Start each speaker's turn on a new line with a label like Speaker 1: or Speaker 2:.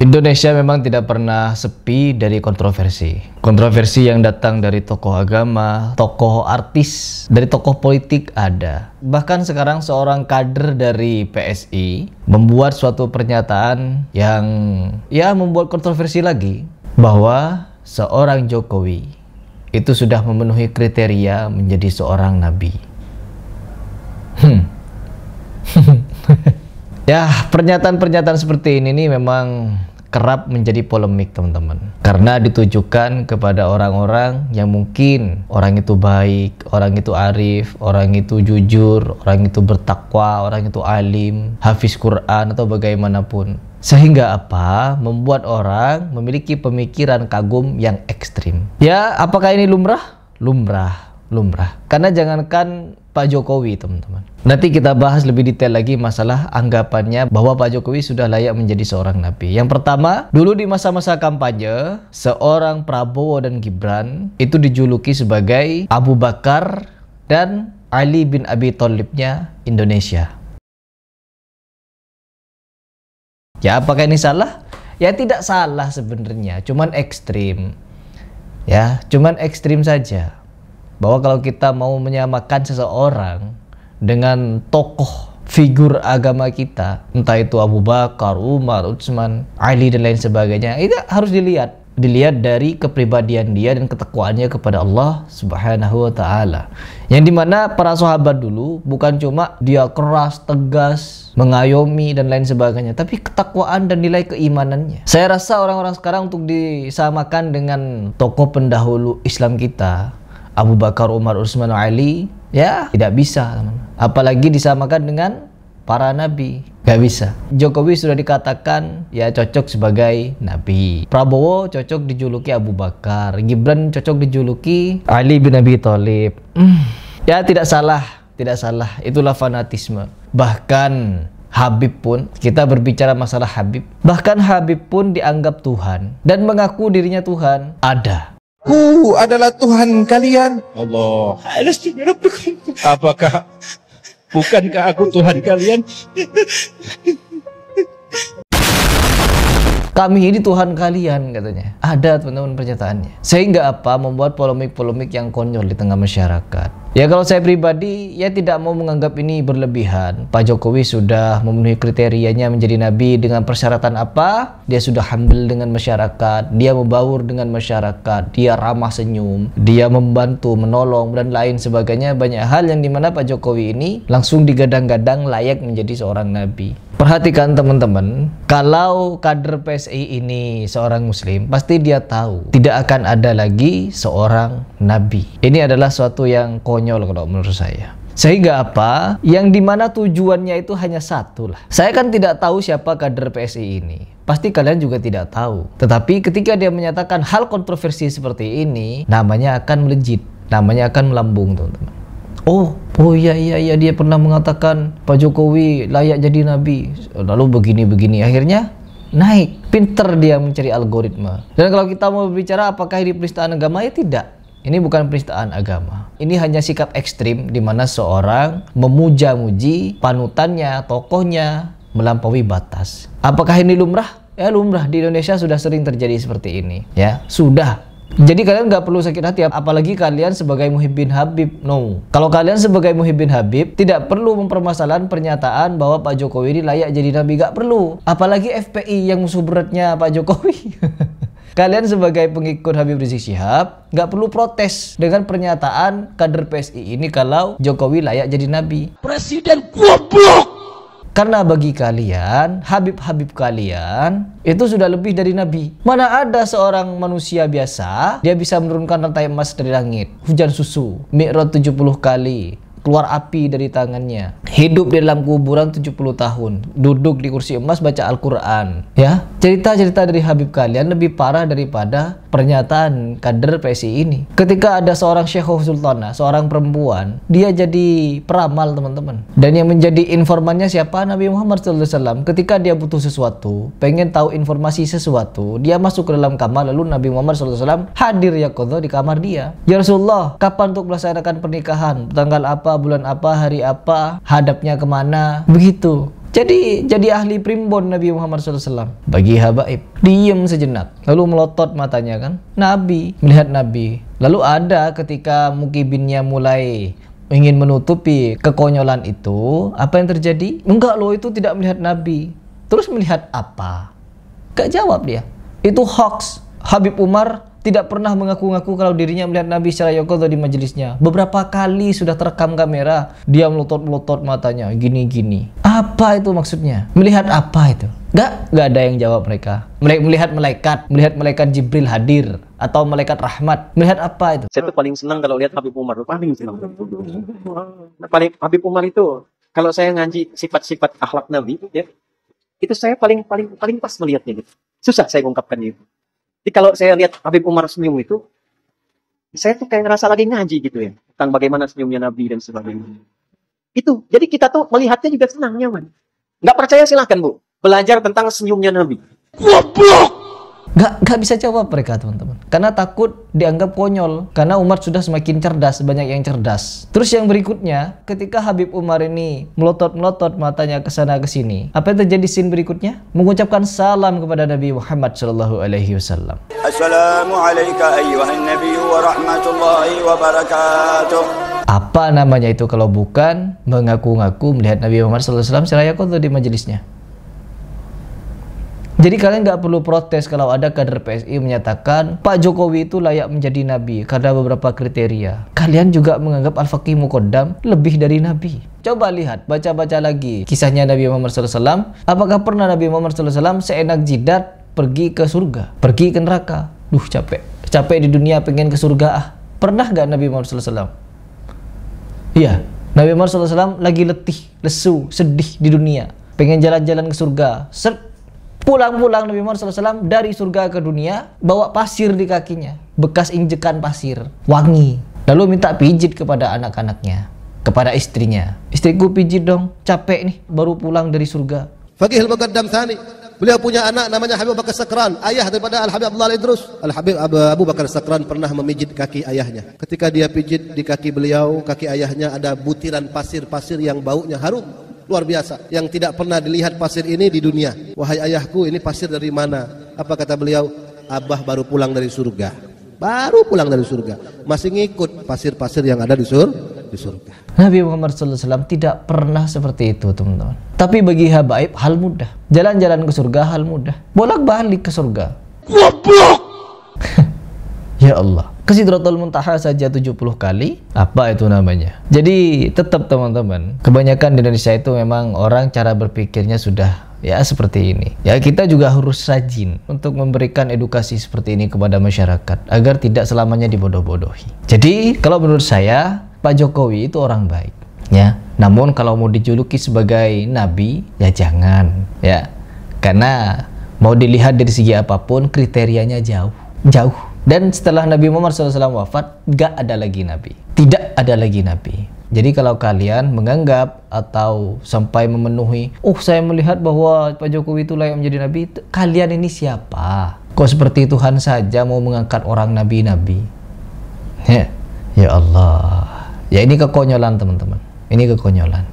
Speaker 1: Indonesia memang tidak pernah sepi dari kontroversi. Kontroversi yang datang dari tokoh agama, tokoh artis, dari tokoh politik ada. Bahkan sekarang seorang kader dari PSI membuat suatu pernyataan yang membuat kontroversi lagi, bahwa seorang Jokowi itu sudah memenuhi kriteria menjadi seorang nabi. Ya, pernyataan-pernyataan seperti ini nih memang kerap menjadi polemik, teman-teman, karena ditujukan kepada orang-orang yang mungkin orang itu baik, orang itu arif, orang itu jujur, orang itu bertakwa, orang itu alim, hafiz Quran atau bagaimanapun. Sehingga apa? Membuat orang memiliki pemikiran kagum yang ekstrim. Ya, apakah ini lumrah? Lumrah. Karena jangankan Pak Jokowi, teman-teman. Nanti kita bahas lebih detail lagi masalah anggapannya bahwa Pak Jokowi sudah layak menjadi seorang nabi. Yang pertama, dulu di masa-masa kampanye, seorang Prabowo dan Gibran itu dijuluki sebagai Abu Bakar dan Ali bin Abi Thalibnya Indonesia. Ya, apakah ini salah? Ya, tidak salah sebenarnya, cuman ekstrim. Ya, cuman ekstrim saja. Bahwa kalau kita mau menyamakan seseorang dengan tokoh figur agama kita, entah itu Abu Bakar, Umar, Utsman, Ali dan lain sebagainya, itu harus dilihat dari kepribadian dia dan ketakwaannya kepada Allah Subhanahu wa Ta'ala. Yang dimana para sahabat dulu bukan cuma dia keras, tegas, mengayomi dan lain sebagainya, tapi ketakwaan dan nilai keimanannya. Saya rasa orang-orang sekarang untuk disamakan dengan tokoh pendahulu Islam kita, Abu Bakar, Umar, Utsman, Ali, ya tidak bisa, teman. Apalagi disamakan dengan para nabi, gak bisa. Jokowi sudah dikatakan ya cocok sebagai nabi. Prabowo cocok dijuluki Abu Bakar. Gibran cocok dijuluki Ali bin Abi Thalib. Ya tidak salah. Itulah fanatisme. Bahkan Habib pun, kita berbicara masalah Habib, bahkan Habib pun dianggap Tuhan dan mengaku dirinya Tuhan.
Speaker 2: Aku adalah Tuhan kalian. Allah. Apakah bukankah aku Tuhan kalian?
Speaker 1: Kami ini Tuhan kalian, katanya. Ada, teman-teman, pernyataannya. Sehingga apa? Membuat polemik-polemik yang konyol di tengah masyarakat. Ya, kalau saya pribadi ya tidak mau menganggap ini berlebihan. Pak Jokowi sudah memenuhi kriterianya menjadi nabi dengan persyaratan apa? Dia sudah humble dengan masyarakat, dia membaur dengan masyarakat, dia ramah senyum, dia membantu, menolong dan lain sebagainya. Banyak hal yang dimana Pak Jokowi ini langsung digadang-gadang layak menjadi seorang nabi. Perhatikan, teman-teman, kalau kader PSI ini seorang muslim, pasti dia tahu tidak akan ada lagi seorang nabi. Ini adalah suatu yang konyol kalau menurut saya. Sehingga apa? Yang dimana tujuannya itu hanya satu lah. Saya kan tidak tahu siapa kader PSI ini. Pasti kalian juga tidak tahu. Tetapi ketika dia menyatakan hal kontroversi seperti ini, namanya akan melejit, namanya akan melambung, teman-teman. Oh iya, dia pernah mengatakan Pak Jokowi layak jadi nabi, lalu begini-begini, akhirnya naik. Pinter dia mencari algoritma. Dan kalau kita mau berbicara apakah ini penistaan agama, ya tidak. Ini bukan penistaan agama. Ini hanya sikap ekstrim di mana seorang memuja-muji panutannya, tokohnya melampaui batas. Apakah ini lumrah? Ya lumrah, di Indonesia sudah sering terjadi seperti ini. Ya, sudah. Jadi kalian nggak perlu sakit hati, apalagi kalian sebagai muhibbin Habib. No. Kalau kalian sebagai muhibbin Habib, tidak perlu mempermasalahan pernyataan bahwa Pak Jokowi ini layak jadi nabi. Nggak perlu. Apalagi FPI yang musuh beratnya Pak Jokowi. Kalian sebagai pengikut Habib Rizik Syihab nggak perlu protes dengan pernyataan kader PSI ini kalau Jokowi layak jadi nabi.
Speaker 2: Presiden goblok.
Speaker 1: Karena bagi kalian, Habib-Habib kalian itu sudah lebih dari nabi. Mana ada seorang manusia biasa dia bisa menurunkan rantai emas dari langit, hujan susu, Mi'raj 70 kali, keluar api dari tangannya, hidup di dalam kuburan 70 tahun, duduk di kursi emas baca Al-Quran. Ya, cerita-cerita dari Habib kalian lebih parah daripada pernyataan kader PSI ini. Ketika ada seorang Syekh Sultana, seorang perempuan, dia jadi peramal, teman-teman. Dan yang menjadi informannya siapa? Nabi Muhammad SAW. Ketika dia butuh sesuatu, pengen tahu informasi sesuatu, dia masuk ke dalam kamar, lalu Nabi Muhammad SAW hadir yaqadha di kamar dia. Ya Rasulullah, kapan untuk melaksanakan pernikahan? Tanggal apa? Bulan apa? Hari apa? Hadapnya kemana? Begitu. Jadi ahli primbon Nabi Muhammad SAW. Bagi habaib, diam sejenak, lalu melotot matanya kan. Nabi, melihat Nabi. Lalu ada ketika mukibinnya mulai ingin menutupi kekonyolan itu, apa yang terjadi? Enggak loh, itu tidak melihat Nabi. Terus melihat apa? Gak jawab dia. Itu hoax. Habib Umar tidak pernah mengaku-ngaku kalau dirinya melihat Nabi secara yaqadha di majelisnya. Beberapa kali sudah terekam kamera, dia melotot-melotot matanya, gini-gini. Apa itu maksudnya? Melihat apa itu? Gak ada yang jawab mereka. Melihat malaikat Jibril hadir, atau malaikat rahmat. Melihat apa itu?
Speaker 3: Saya tuh paling senang kalau lihat Habib Umar, paling senang. Habib Umar itu, kalau saya ngaji sifat-sifat akhlak Nabi, ya, itu saya paling pas melihatnya gitu. Susah saya ungkapkan itu. Jadi kalau saya lihat Habib Umar senyum itu, saya tuh kayak ngerasa lagi ngaji gitu ya, tentang bagaimana senyumnya Nabi dan sebagainya. Itu, jadi kita tuh melihatnya juga senang, nyaman. Nggak percaya silahkan Bu, belajar tentang senyumnya Nabi.
Speaker 1: Gak bisa jawab mereka teman-teman, karena takut dianggap konyol. Karena Umar sudah semakin cerdas, banyak yang cerdas. Terus yang berikutnya, ketika Habib Umar ini melotot-melotot matanya ke sana ke sini, apa yang terjadi scene berikutnya? Mengucapkan salam kepada Nabi Muhammad SAW.
Speaker 4: Assalamualaikum ayyuhan nabiy wa rahmatullahi wa barakatuh.
Speaker 1: Apa namanya itu kalau bukan mengaku-ngaku melihat Nabi Muhammad SAW secara yaqadha di majelisnya? Jadi kalian nggak perlu protes kalau ada kader PSI menyatakan Pak Jokowi itu layak menjadi nabi karena beberapa kriteria. Kalian juga menganggap Al-Faqih Muqaddam lebih dari nabi. Coba lihat, baca-baca lagi kisahnya Nabi Muhammad SAW. Apakah pernah Nabi Muhammad SAW seenak jidat pergi ke surga, pergi ke neraka? Capek di dunia, pengen ke surga. Pernah nggak Nabi Muhammad SAW? Iya, Nabi Muhammad SAW lagi letih, lesu, sedih di dunia, pengen jalan-jalan ke surga. Pulang-pulang Nabi Muhammad SAW dari surga ke dunia, bawa pasir di kakinya, bekas injekan pasir, wangi. Lalu minta pijit kepada anak-anaknya, kepada istrinya. Istriku pijit dong, capek nih, baru pulang dari surga.
Speaker 5: Faqih al-Muqaddam Tsani, beliau punya anak namanya Habib Bakar Sakran, ayah daripada Al-Habib Abdullah Idrus. Al-Habib Abu Bakar Sakran pernah memijit kaki ayahnya. Ketika dia pijit di kaki beliau, kaki ayahnya ada butiran pasir-pasir yang baunya harum. Luar biasa, yang tidak pernah dilihat pasir ini di dunia. Wahai ayahku, ini pasir dari mana? Apa kata beliau? Abah baru pulang dari surga. Baru pulang dari surga, masih ngikut pasir-pasir yang ada di surga.
Speaker 1: Nabi Muhammad SAW tidak pernah seperti itu teman-teman. Tapi bagi habaib hal mudah. Jalan-jalan ke surga hal mudah. Bolak-balik ke surga. Ya Allah, ke Sidratul Muntaha saja 70 kali. Apa itu namanya? Jadi tetap teman-teman, kebanyakan di Indonesia itu memang orang cara berpikirnya sudah ya seperti ini. Ya kita juga harus rajin untuk memberikan edukasi seperti ini kepada masyarakat agar tidak selamanya dibodoh-bodohi. Jadi kalau menurut saya Pak Jokowi itu orang baik ya. Namun kalau mau dijuluki sebagai nabi ya jangan ya. Karena mau dilihat dari segi apapun kriterianya jauh. Dan setelah Nabi Muhammad SAW wafat, gak ada lagi nabi. Tidak ada lagi nabi. Jadi kalau kalian menganggap atau sampai memenuhi, saya melihat bahwa Pak Jokowi itu layak menjadi nabi, kalian ini siapa? Kok seperti Tuhan saja mau mengangkat orang nabi-nabi? Ya Allah. Ya ini kekonyolan teman-teman. Ini kekonyolan.